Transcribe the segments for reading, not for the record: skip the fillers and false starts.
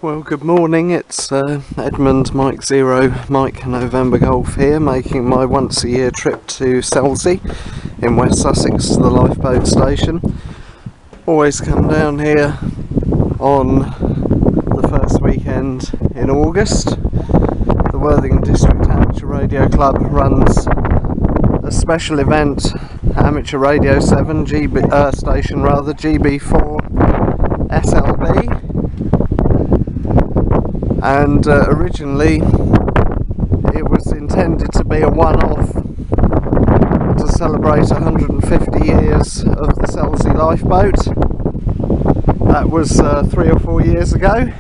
Well, good morning, it's Edmund Mike Zero Mike November Golf here, making my once a year trip to Selsey in West Sussex to the lifeboat station. Always come down here on the first weekend in August. The Worthing District Amateur Radio Club runs a special event, Amateur Radio 7 station rather, GB4SLB. And originally it was intended to be a one-off to celebrate 150 years of the Selsey Lifeboat. That was 3 or 4 years ago.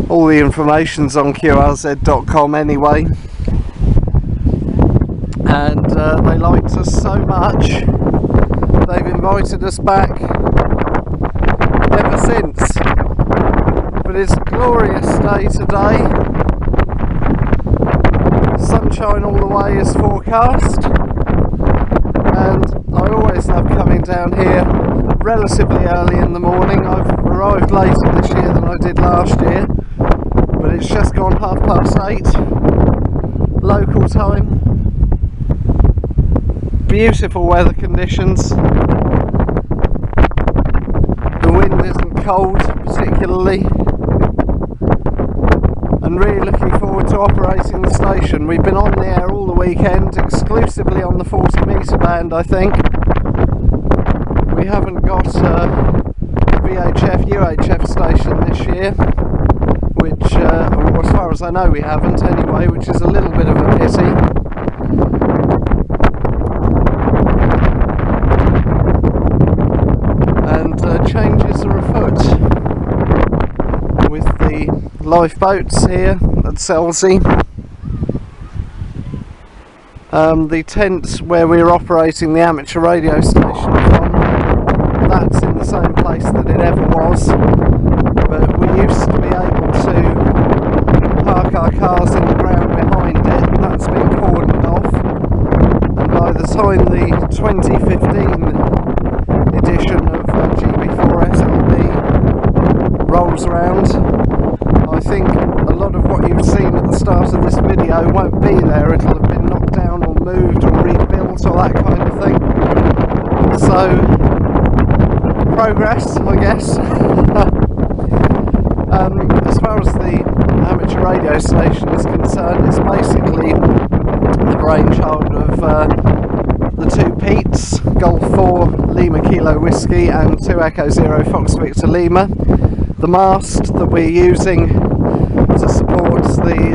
All the information's on qrz.com anyway, and they liked us so much they've invited us back ever since. But it's a glorious day today. Sunshine all the way is forecast, and I always love coming down here relatively early in the morning. I've arrived later this year than I did last year, but it's just gone 8:30 local time. Beautiful weather conditions. The wind isn't cold particularly. And really looking forward to operating the station. We've been on the air all the weekend, exclusively on the 40 metre band, I think. We haven't got a VHF, UHF station this year, which, or as far as I know we haven't anyway, which is a little bit of a pity. And changes are afoot with the lifeboats here at Selsey. The tent where we're operating the amateur radio station from, that's in the same place that it ever was, but we used to be able to park our cars in the ground behind it. That's been cordoned off, and by the time the 2015 edition of GB4SLB rolls around, I think a lot of what you've seen at the start of this video won't be there. It'll have been knocked down or moved or rebuilt or that kind of thing. So, progress, I guess. As far as the amateur radio station is concerned, it's basically the brainchild of the two Petes, Golf 4 Lima Kilo Whiskey and 2 Echo Zero Fox Victor Lima. The mast that we're using to support the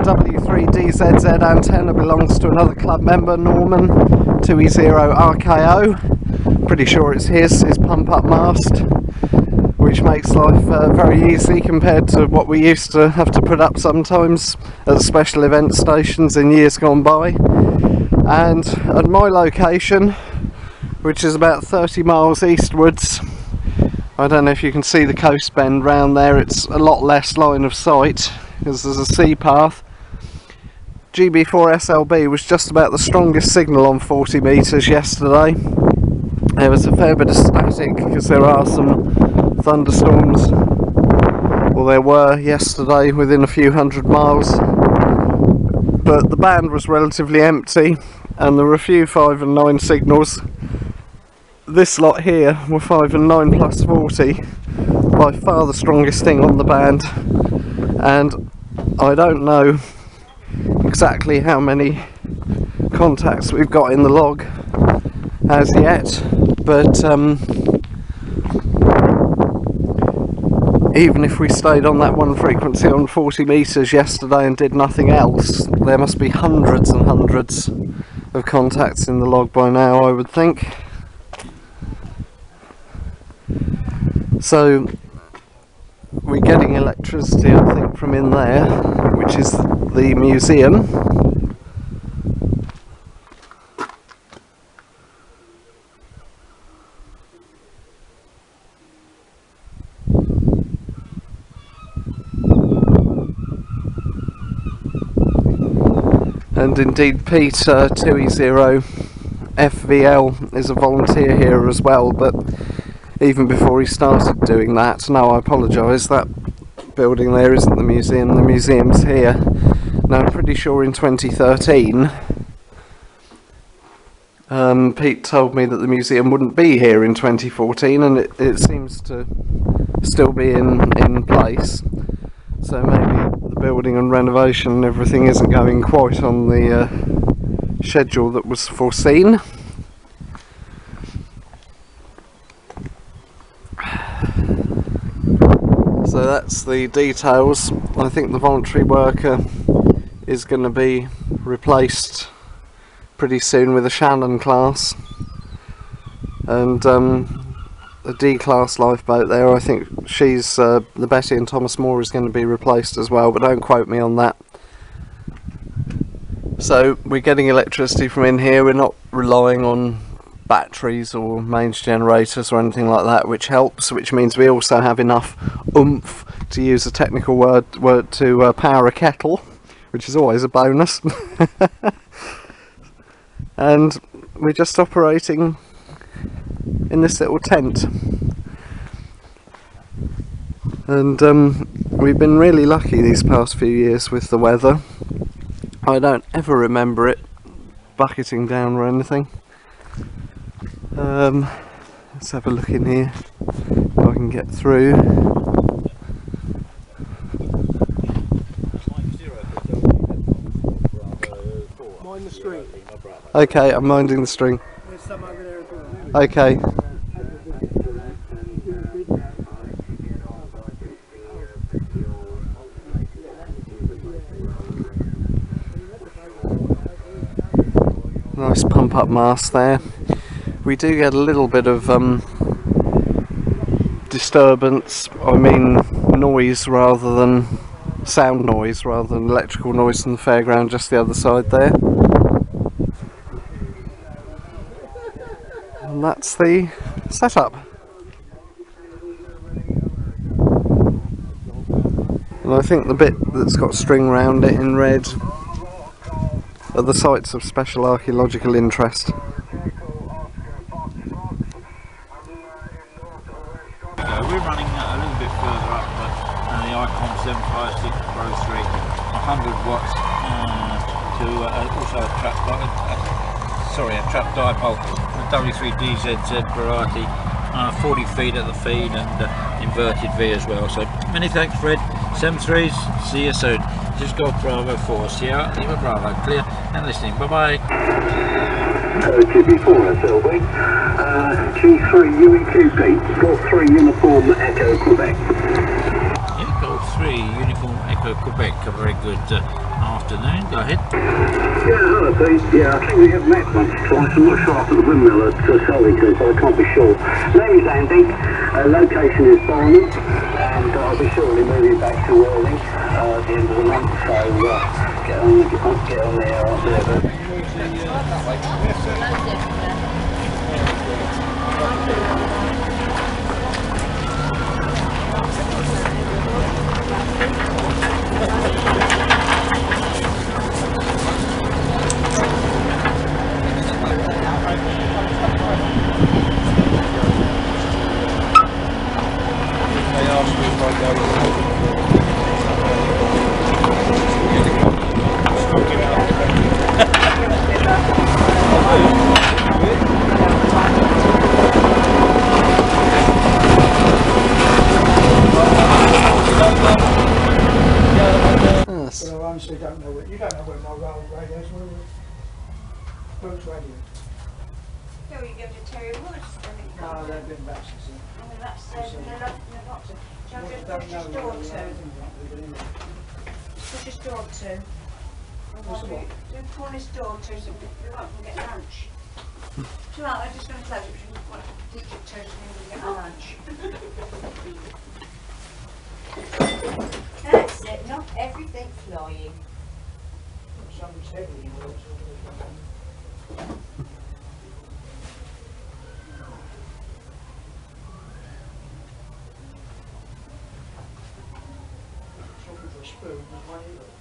W3DZZ antenna belongs to another club member, Norman, 2E0 RKO. Pretty sure it's his pump up mast, which makes life very easy compared to what we used to have to put up sometimes at special event stations in years gone by. And at my location, which is about 30 miles eastwards, I don't know if you can see the coast bend round there, it's a lot less line of sight because there's a sea path. GB4SLB was just about the strongest signal on 40 metres yesterday. There was a fair bit of static because there are some thunderstorms, well there were yesterday within a few hundred miles, but the band was relatively empty and there were a few 5 and 9 signals. This lot here were 5 and 9 plus 40, by far the strongest thing on the band, and I don't know exactly how many contacts we've got in the log as yet, but even if we stayed on that one frequency on 40 meters yesterday and did nothing else, there must be hundreds and hundreds of contacts in the log by now, I would think. So we're getting electricity, I think, from in there, which is the museum. And indeed Peter 2E0FVL is a volunteer here as well, but even before he started doing that, no, I apologise, that building there isn't the museum's here. Now I'm pretty sure in 2013 Pete told me that the museum wouldn't be here in 2014, and it seems to still be in place. So maybe the building and renovation and everything isn't going quite on the schedule that was foreseen. So that's the details. I think the voluntary worker is going to be replaced pretty soon with a Shannon class, and a D-class lifeboat there. I think she's the Betty and Thomas Moore is going to be replaced as well, but don't quote me on that. So we're getting electricity from in here. We're not relying on batteries or mains generators or anything like that, which helps, which means we also have enough oomph, to use a technical word to power a kettle, which is always a bonus. And we're just operating in this little tent, and we've been really lucky these past few years with the weather. I don't ever remember it bucketing down or anything. Let's have a look in here if I can get through. Mind the string. Okay, I'm minding the string. There's some over there as well. Okay. Nice pump up mast there. We do get a little bit of disturbance, I mean noise rather than sound noise, rather than electrical noise from the fairground just the other side there. And that's the setup. And I think the bit that's got string round it in red are the sites of special archaeological interest. We're running a little bit further up the Icon 756 Pro 3, 100 watts to also a trap dipole, the W3DZZ variety, 40 feet at the feed and inverted V as well. So many thanks, Fred. 73s, see you soon. Just go Bravo 4, Sierra Lima Bravo, clear and listening. Bye bye. GB4SLB G3 UEQP, Golf 3 Uniform Echo Quebec. Yeah, Golf 3 Uniform Echo Quebec. A very good afternoon. Go ahead. Yeah, hello Pete. Yeah, I think we have met once or twice. I'm not sure after the windmill at Selby, so I can't be sure. Name is Andy. Location is Barnum, and I'll be shortly moving back to Worthing at the end of the month. So get on there after that. know where, you don't know where my roll radios were. Brooks radio. Yeah, you go to Terry Woods. No, they've been back since then. Oh, that's in the bottom. Shall I just Don't push know this door where to? they are. Push this door to. What's the what? Don't pull this door to so we're not going to get lunch. So I'm just going to close it because we've got to teach it to so we can get our lunch. That's it, not everything flying. Something's heavy in there. Looking for a spoon, there's one here.